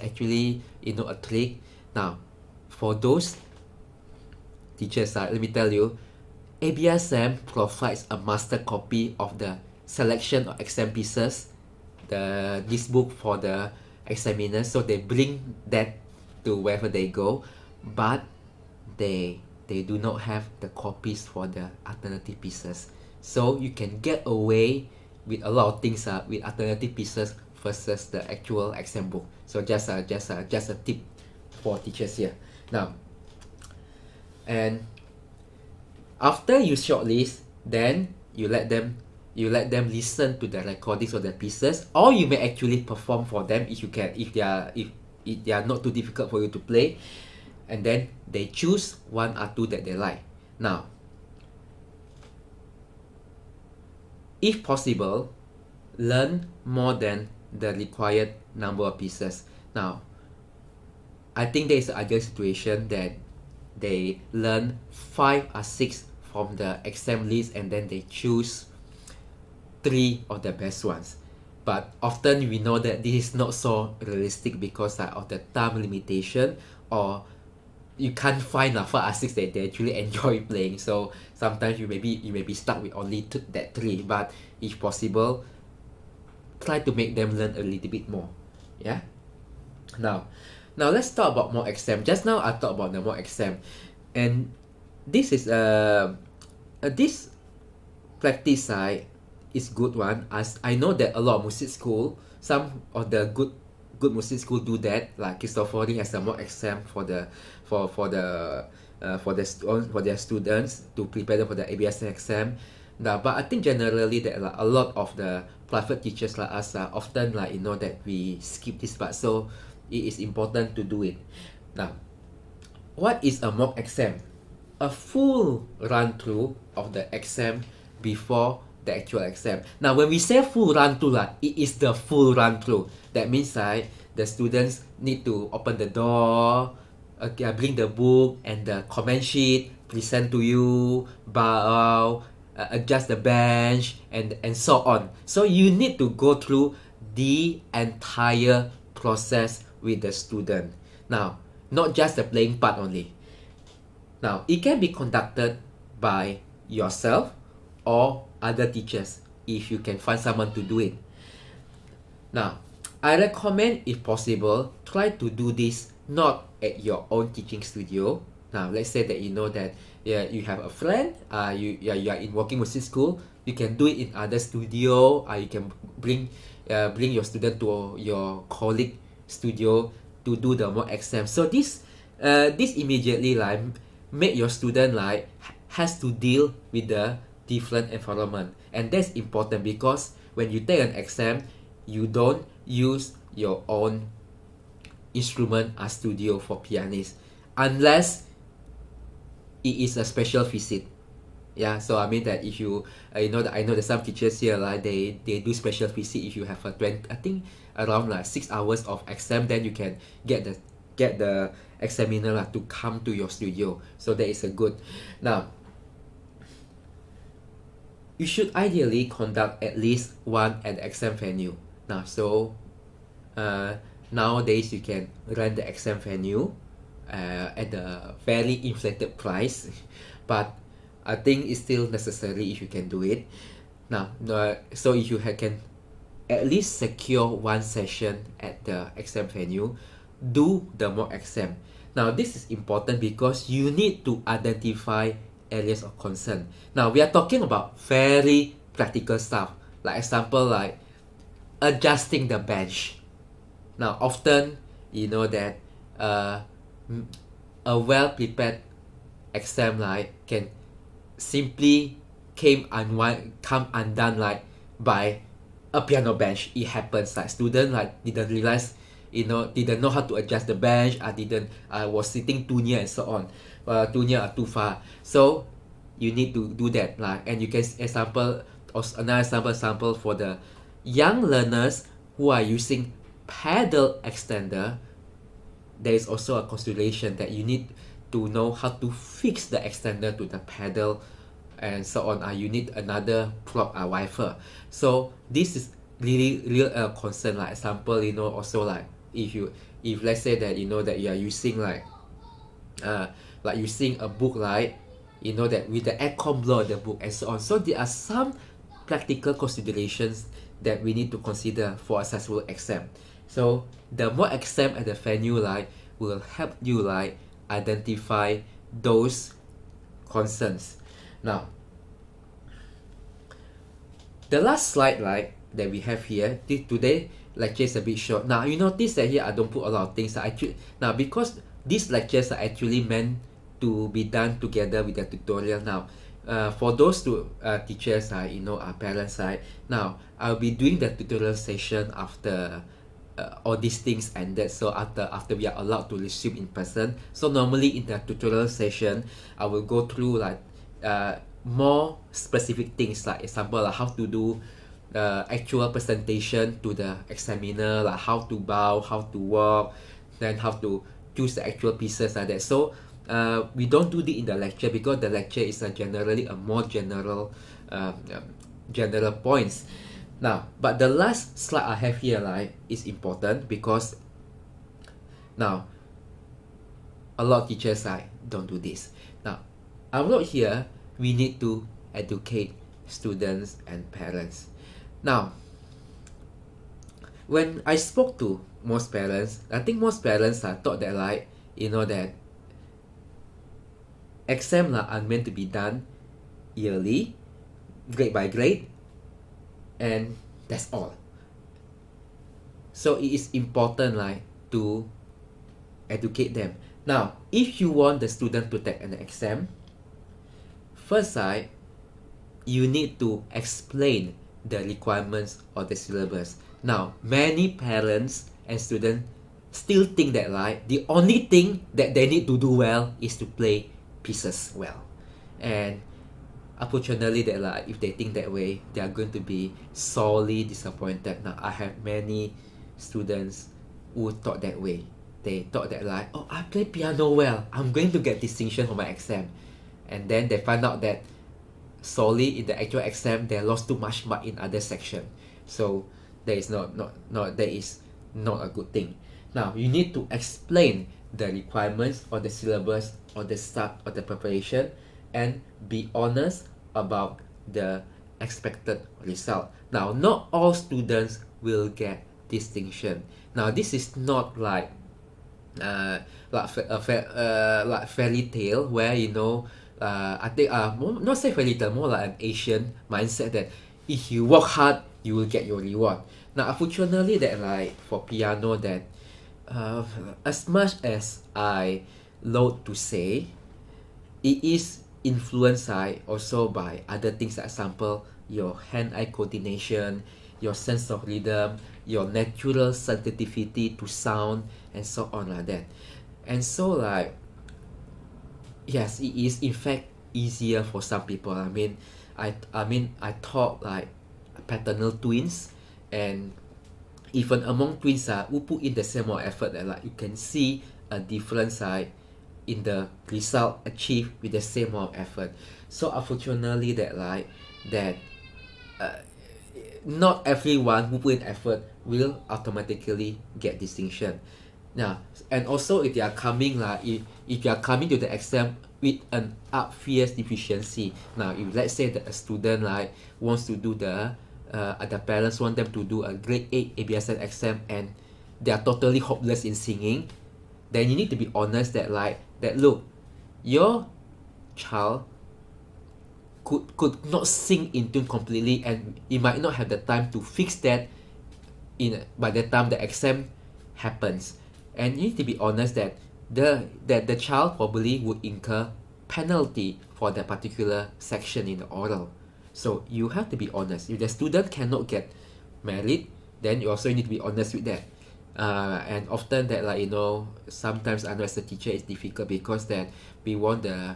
actually a trick. Now, for those teachers, let me tell you, ABRSM provides a master copy of the selection of exam pieces, this book, for the examiners, so they bring that to wherever they go, but they do not have the copies for the alternative pieces. So you can get away with a lot of things with alternative pieces versus the actual exam book. So just a tip for teachers here. Now, and after you shortlist, then you let them listen to the recordings of the pieces, or you may actually perform for them if you can, if they are not too difficult for you to play, and then they choose 1 or 2 that they like. Now, if possible, learn more than the required number of pieces. Now, I think there is an ideal situation that they learn 5 or 6 from the exam list, and then they choose 3 of the best ones. But often we know that this is not so realistic because of the time limitation, or you can't find 5 or 6 that they actually enjoy playing. So sometimes you may be stuck with only that 3. But if possible, try to make them learn a little bit more. Yeah. Now let's talk about mock exam. Just now I talked about the mock exam, and this is this practice side is good one, as I know that a lot of music school, some of the good music school do that. Like Cristofori has a mock exam for their students to prepare them for the ABSM exam. Now, but I think generally that like, a lot of the private teachers like us are often like that we skip this part, so it is important to do it. Now, what is a mock exam? A full run through of the exam before the actual exam. Now, when we say full run through, it is the full run through. That means the students need to open the door, bring the book and the comment sheet, present to you, bow, adjust the bench, and so on. So you need to go through the entire process with the student. Now, not just the playing part only. Now, it can be conducted by yourself or other teachers if you can find someone to do it. Now, I recommend, if possible, try to do this not at your own teaching studio. Now, let's say that you have a friend, you are in working music school, you can do it in other studio, you can bring your student to your colleague studio to do the mock exam. So this immediately make your student has to deal with the different environment, and that's important because when you take an exam, you don't use your own instrument as studio for pianist unless it is a special visit. Yeah, so I mean that if you I know that some teachers here they do special visit. If you have I think around 6 hours of exam, then you can get the examiner to come to your studio. So that is a good. Now, you should ideally conduct at least one at the exam venue. Now, so nowadays you can rent the exam venue at a very inflated price, but I think it's still necessary if you can do it. Now, so if you can at least secure one session at the exam venue, do the mock exam. Now, this is important because you need to identify areas of concern. Now, we are talking about very practical stuff, like example adjusting the bench. Now, often that a well-prepared exam can simply come undone by a piano bench. It happens student didn't realize, didn't know how to adjust the bench, was sitting too near and so on, too near or too far. So you need to do that and you can another example for the young learners who are using pedal extender. There is also a consideration that you need to know how to fix the extender to the pedal and so on. You need another prop wiper. So this is real concern. Example, also if let's say that that you are using using a book that with the aircon blow the book and so on. So there are some practical considerations that we need to consider for a successful exam. So the mock exam at the venue will help you identify those concerns. Now, the last slide that we have here, today lecture is a bit short. Now you notice that here I don't put a lot of things. Now because these lectures are actually meant to be done together with the tutorial. Now, for those teachers, our parents now I'll be doing the tutorial session after all these things ended. So after we are allowed to resume in person. So normally in the tutorial session, I will go through more specific things, example how to do actual presentation to the examiner, how to bow, how to walk, then how to choose the actual pieces like that. So we don't do it in the lecture because the lecture is generally a more general points. Now, but the last slide I have here is important because now a lot of teachers don't do this. Now, upload here, we need to educate students and parents. Now, when I spoke to most parents, I think most parents thought that that exams are meant to be done yearly, grade by grade, and that's all. So it is important to educate them. Now, if you want the student to take an exam, first you need to explain the requirements of the syllabus. Now, many parents and students still think that the only thing that they need to do well is to play pieces well. And unfortunately, that if they think that way, they are going to be sorely disappointed. Now, I have many students who thought that way. They thought that oh, I play piano well, I'm going to get distinction for my exam. And then they find out that solely in the actual exam, they lost too much mark in other section. So that is not a good thing. Now, you need to explain the requirements of the syllabus or the start of the preparation and be honest about the expected result. Now, not all students will get distinction. Now, this is not like fairy tale where I think not say fairy tale, more like an Asian mindset that if you work hard, you will get your reward. Now, unfortunately, that for piano, that as much as I loathe to say, it is influenced also by other things. For example, your hand-eye coordination, your sense of rhythm, your natural sensitivity to sound, and so on like that. And so yes, it is in fact easier for some people. I taught paternal twins, and even among twins who put in the same amount of effort, that you can see a difference in the result achieved with the same amount of effort. So unfortunately, that not everyone who put in effort will automatically get distinction. Now, and also if you are coming if you are coming to the exam with an obvious deficiency. Now, if let's say that a student wants to do the parents want them to do a grade 8 ABSM exam and they are totally hopeless in singing, then you need to be honest that look, your child could not sing in tune completely, and you might not have the time to fix that by the time the exam happens. And you need to be honest that the child probably would incur penalty for that particular section in the oral. So you have to be honest. If the student cannot get merit, then you also need to be honest with that. And often that sometimes I know as a teacher it's difficult because that we want the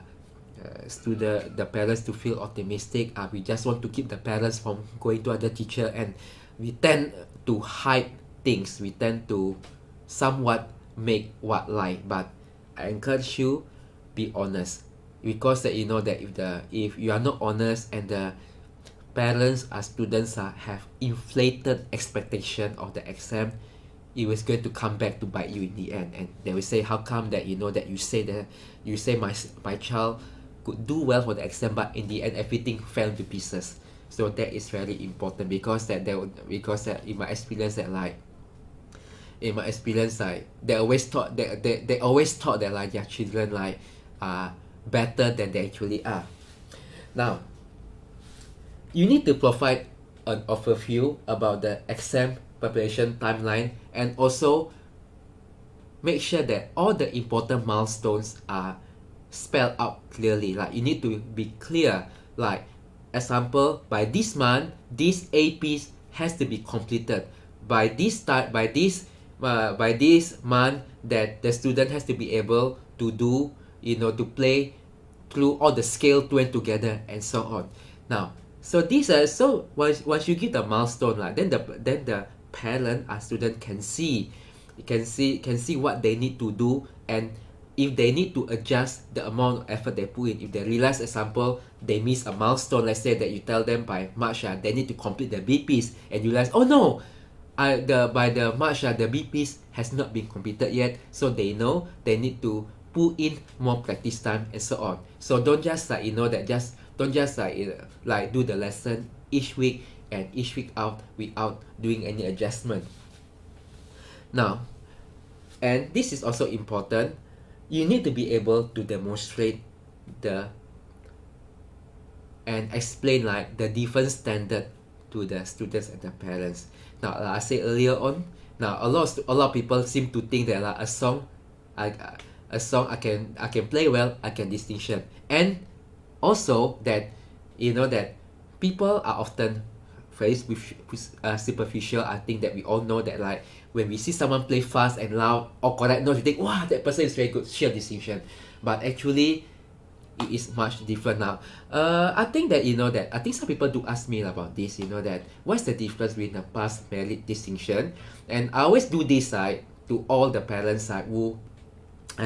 parents to feel optimistic. We just want to keep the parents from going to other teacher, and we tend to hide things. We tend to somewhat make what lie. But I encourage you, be honest, because that that if you are not honest and the parents or students have inflated expectation of the exam, it was going to come back to bite you in the end, and they will say, how come that that you say my child could do well for the exam, but in the end everything fell to pieces. So that is very important, because that in my experience they always thought that their children are better than they actually are. Now, you need to provide an overview about the exam preparation timeline, and also make sure that all the important milestones are spelled out clearly. You need to be clear, example, by this month this APs has to be completed. By this month that the student has to be able to do to play through all the scale 2 and together, and so on. Now, so these are once you give the milestone, then the parent or student can see what they need to do, and if they need to adjust the amount of effort they put in. If they realize, example, they miss a milestone, let's say that you tell them by March they need to complete the BPs, and you realize, oh no, by the March the BPs has not been completed yet, so they know they need to put in more practice time and so on. So don't just like don't just like do the lesson each week and each week out without doing any adjustment. Now, and this is also important, you need to be able to demonstrate and explain like the different standard to the students and the parents. Now, like I said earlier on, now a lot of people seem to think that like a song I can play well, I can distinction, and also that that people are often very superficial. I think that we all know that like when we see someone play fast and loud or correct notes, we think, wow, that person is very good, sheer distinction. But actually, it is much different now. I think that I think some people do ask me about this. That what's the difference between a pass, merit, distinction? And I always do this to all the parents who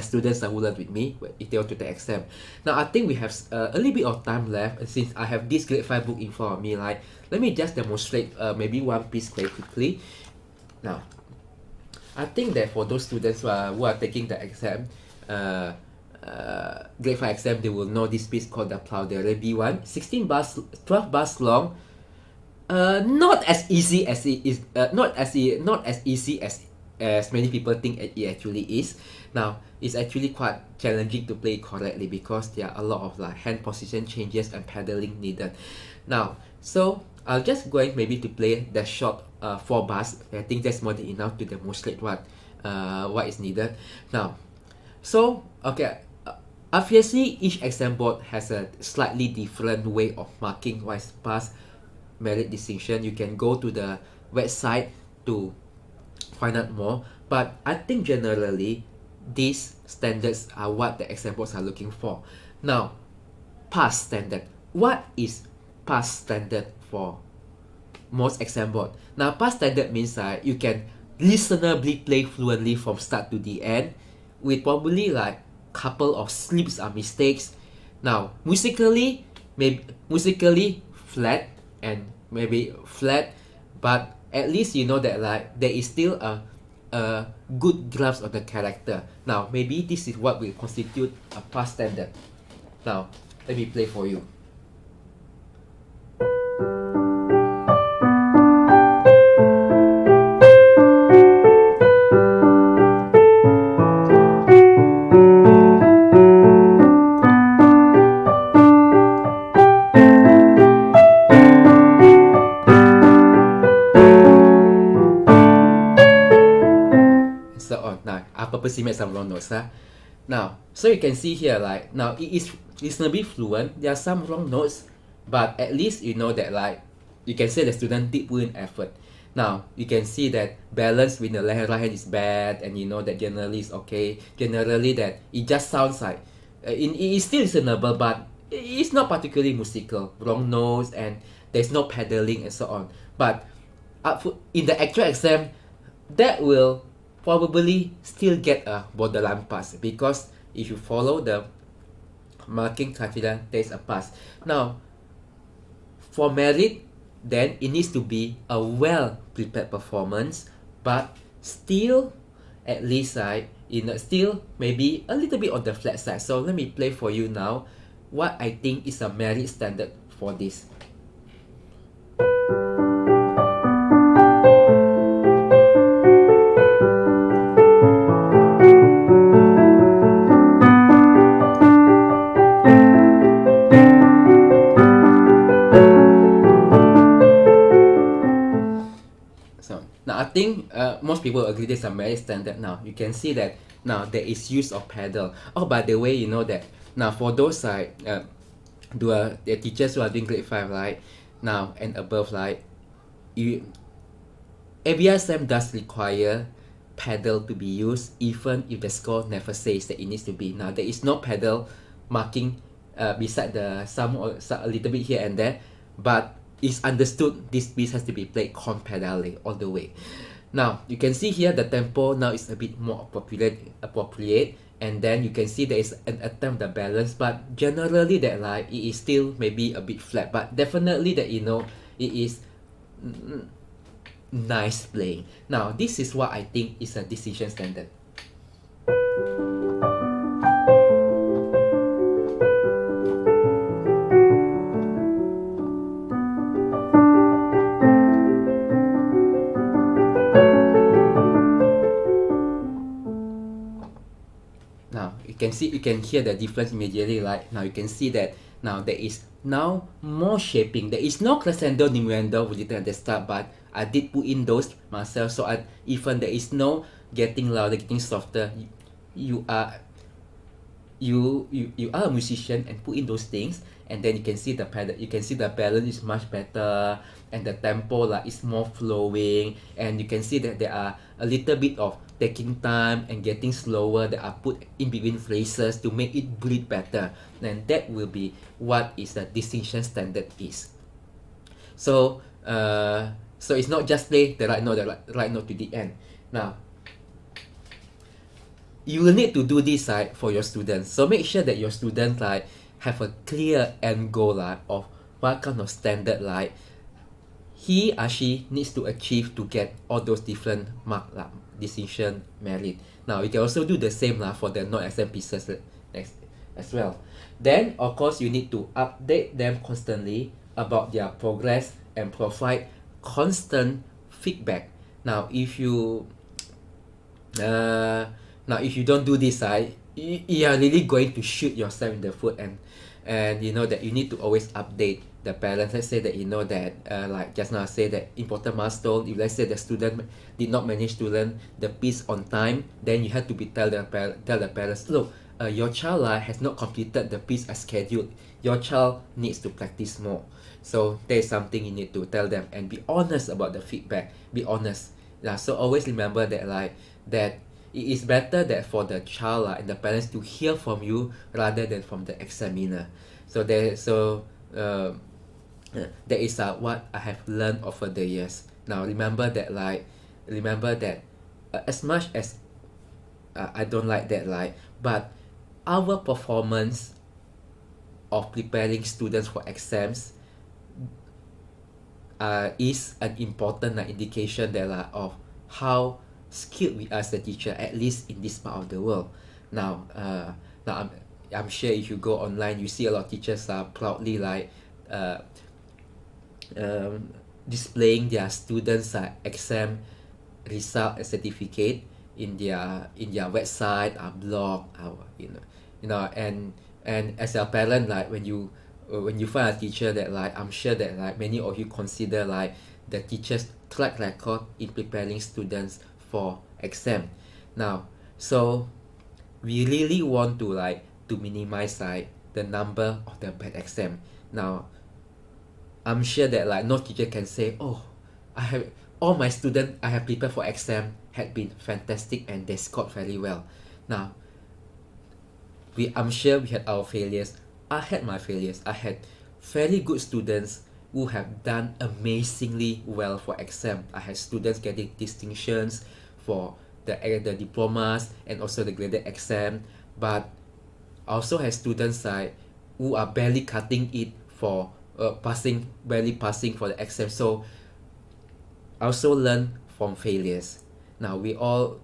students who learn with me if they want to take exam. Now I think we have a little bit of time left, and since I have this grade 5 book in front of me, like let me just demonstrate maybe one piece very quickly. Now I think that for those students who are taking the exam, grade 5 exam, they will know this piece called the Plowdere B1, 16 bars, 12 bars long. Not as easy as it is. Not as easy as many people think it actually is. Now, it's actually quite challenging to play correctly because there are a lot of like hand position changes and pedaling needed. Now, so I'll just going maybe to play the short 4 bars. I think that's more than enough to demonstrate what is needed. Now, so okay, obviously each exam board has a slightly different way of marking what is pass, merit, distinction. You can go to the website to find out more, but I think generally these standards are what the exam boards are looking for. Now, pass standard. What is pass standard for most exam board? Now, pass standard means you can reasonably play fluently from start to the end with probably like couple of slips or mistakes. Now, musically flat and maybe flat, but at least you know that like there is still a good grasp of the character. Now, maybe this is what will constitute a pass standard. Now, let me play for you. Purposely made some wrong notes. Now, so you can see here, like now it is reasonably fluent. There are some wrong notes, but at least you know that like you can say the student did put in effort. Now you can see that balance with the right hand is bad, and you know that generally is okay. Generally that it just sounds like it is still reasonable, but it's not particularly musical. Wrong notes and there's no pedaling and so on. But in the actual exam, that will probably still get a borderline pass, because if you follow the marking criteria, there's a pass. Now, for merit, then it needs to be a well-prepared performance, but still at least still maybe a little bit on the flat side. So let me play for you now what I think is a merit standard for this. I think most people agree this is a merit standard. Now you can see that now there is use of pedal. Oh, by the way, you know that now for those the teachers who are doing grade 5 now and above, DipABRSM does require pedal to be used even if the score never says that it needs to be. Now there is no pedal marking beside the some or a little bit here and there, but it's understood this piece has to be played con-pedaling all the way. Now you can see here the tempo now is a bit more appropriate, and then you can see there is an attempt at balance, but generally that it is still maybe a bit flat, but definitely that it is nice playing. Now this is what I think is a decision standard. you can hear the difference immediately. Like now you can see that now there is now more shaping. There is no crescendo, diminuendo written at the start, but I did put in those myself. So even there is no getting louder, getting softer. You are you are a musician and put in those things, and then you can see the balance is much better, and the tempo like is more flowing, and you can see that there are a little bit of taking time and getting slower that are put in between phrases to make it breathe better. And that will be what is the distinction standard is. So so it's not just play the right note, right note to the end. Now you will need to do this for your students. So make sure that your students have a clear end goal of what kind of standard he or she needs to achieve to get all those different mark distinction merit. Now you can also do the same for the non-exam pieces next as well. Then of course you need to update them constantly about their progress and provide constant feedback. Now if you don't do this, you are really going to shoot yourself in the foot, and you know that you need to always update the parents. Let's say that you know that like just now I say that important milestone, if let's say the student did not manage to learn the piece on time, then you have to tell the parents, look, your child has not completed the piece as scheduled. Your child needs to practice more. So there is something you need to tell them, and be honest about the feedback. Be honest. So always remember that that it is better that for the child and the parents to hear from you rather than from the examiner. So that is what I have learned over the years. Now remember that as much as I don't like that but our performance of preparing students for exams is an important indication that of how skilled we are as a teacher, at least in this part of the world. Now I'm sure if you go online, you see a lot of teachers are proudly displaying their students' exam result and certificate in their website, blog, and as a parent, when you find a teacher that I'm sure that many of you consider the teacher's track record in preparing students for exam. Now so we really want to minimize the number of the bad exam. Now I'm sure that no teacher can say, oh, I have all my students I have prepared for exam had been fantastic and they scored very well. Now I'm sure we had our failures. I had my failures. I had very good students who have done amazingly well for exam. I had students getting distinctions for the diplomas and also the graded exam, but I also have students who are barely cutting it for barely passing for the exam. So I also learn from failures. Now we all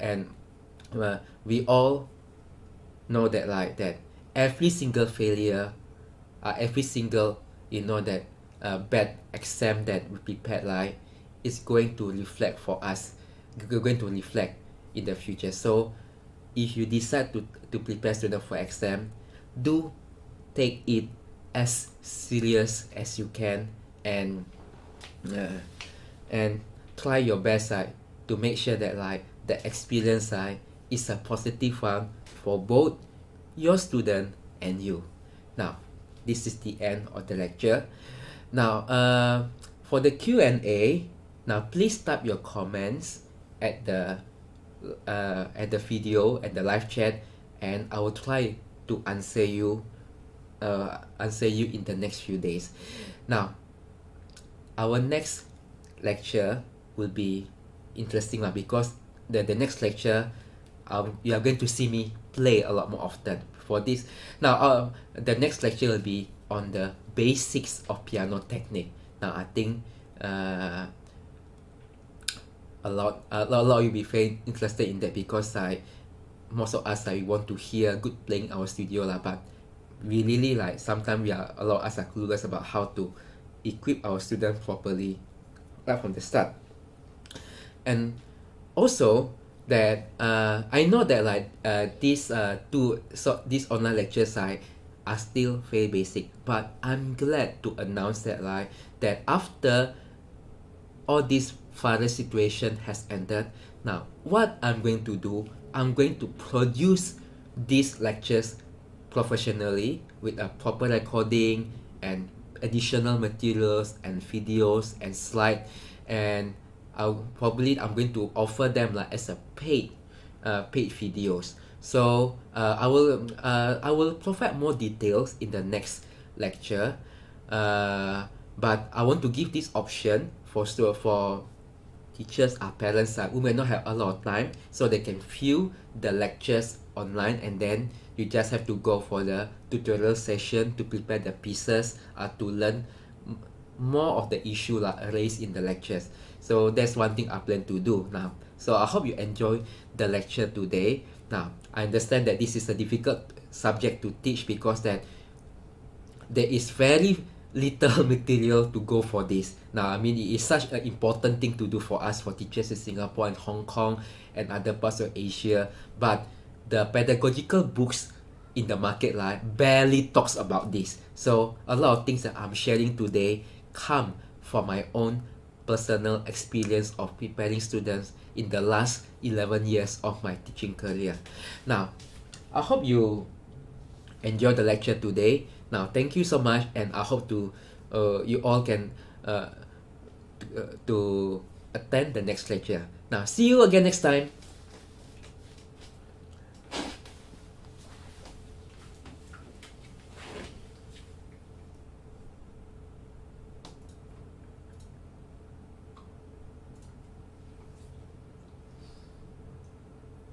know that that every single failure, every single bad exam that we prepared is going to reflect for us. We're going to reflect in the future. So if you decide to prepare students for exam, do take it as serious as you can, and try your best to make sure that the experience is a positive one for both your student and you. Now this is the end of the lecture. Now for the Q&A, now please type your comments at the video and the live chat, and I will try to answer you in the next few days. Now our next lecture will be interesting because the next lecture you are going to see me play a lot more often for this. Now the next lecture will be on the basics of piano technique. Now I think a lot of you will be very interested in that, because most of us we want to hear good playing in our studio but we really sometimes a lot of us are clueless about how to equip our students properly right from the start. And also that I know that like these these online lectures are still very basic, but I'm glad to announce that like that after all this further situation has ended, now what I'm going to do, I'm going to produce these lectures professionally with a proper recording and additional materials and videos and slide, and I'm going to offer them like as a paid videos. So I will provide more details in the next lecture, but I want to give this option for teachers or parents who may not have a lot of time, so they can view the lectures online, and then you just have to go for the tutorial session to prepare the pieces to learn more of the issue raised in the lectures. So that's one thing I plan to do now. So I hope you enjoy the lecture today. Now I understand that this is a difficult subject to teach because that there is very little material to go for this. Now, I mean, it is such an important thing to do for us, for teachers in Singapore and Hong Kong and other parts of Asia. But the pedagogical books in the market barely talks about this. So a lot of things that I'm sharing today come from my own personal experience of preparing students in the last 11 years of my teaching career. Now, I hope you enjoy the lecture today. Now, thank you so much, and I hope you all can to attend the next lecture. Now, see you again next time.